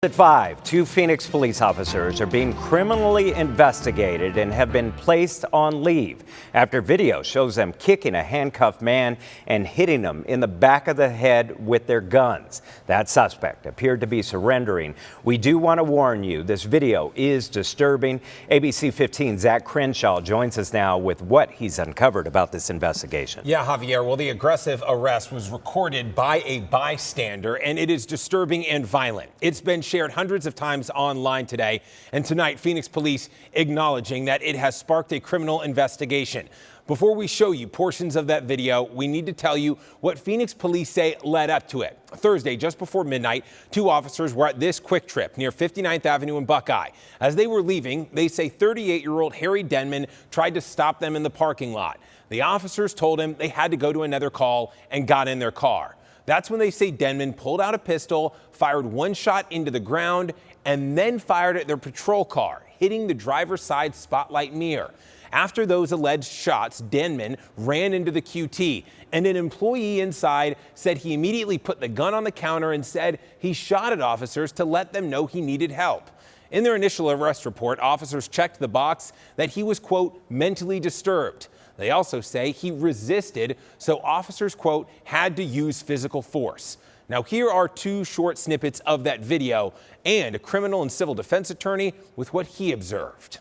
At 5, two Phoenix police officers are being criminally investigated and have been placed on leave after video shows them kicking a handcuffed man and hitting him in the back of the head with their guns. That suspect appeared to be surrendering. We do want to warn you, this video is disturbing. ABC15 Zach Crenshaw joins us now with what he's uncovered about this investigation. Yeah, Javier, well, the aggressive arrest was recorded by a bystander, and it is disturbing and violent. It's been shared hundreds of times online today, and tonight Phoenix police acknowledging that it has sparked a criminal investigation. Before we show you portions of that video, we need to tell you what Phoenix police say led up to it. Thursday, just before midnight, two officers were at this quick trip near 59th Avenue and Buckeye. As they were leaving, they say 38-year-old Harry Denman tried to stop them in the parking lot. The officers told him they had to go to another call and got in their car. That's when they say Denman pulled out a pistol, fired one shot into the ground, and then fired at their patrol car, hitting the driver's side spotlight mirror. After those alleged shots, Denman ran into the QT, and an employee inside said he immediately put the gun on the counter and said he shot at officers to let them know he needed help. In their initial arrest report, officers checked the box that he was, quote, mentally disturbed. They also say he resisted, so officers, quote, had to use physical force. Now, here are two short snippets of that video and a criminal and civil defense attorney with what he observed.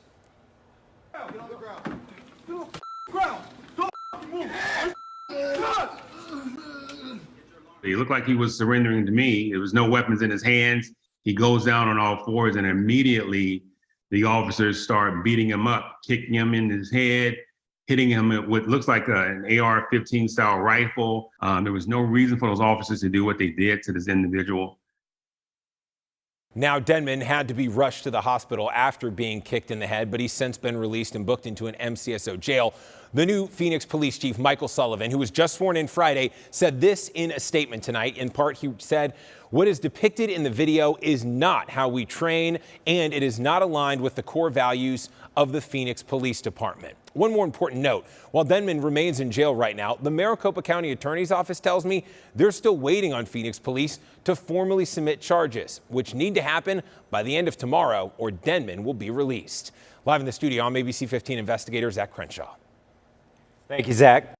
Get on the ground. Get on the ground. Don't move. He looked like he was surrendering to me. There was no weapons in his hands. He goes down on all fours, and immediately the officers start beating him up, kicking him in his head, hitting him with what looks like an AR-15 style rifle. There was no reason for those officers to do what they did to this individual. Now, Denman had to be rushed to the hospital after being kicked in the head, but he's since been released and booked into an MCSO jail. The new Phoenix Police Chief, Michael Sullivan, who was just sworn in Friday, said this in a statement tonight. In part, he said, "What is depicted in the video is not how we train, and it is not aligned with the core values of the Phoenix Police Department." One more important note. While Denman remains in jail right now, the Maricopa County Attorney's Office tells me they're still waiting on Phoenix Police to formally submit charges, which need to happen by the end of tomorrow, or Denman will be released. Live in the studio, I'm ABC15 investigator Zach Crenshaw. Thank you, Zach.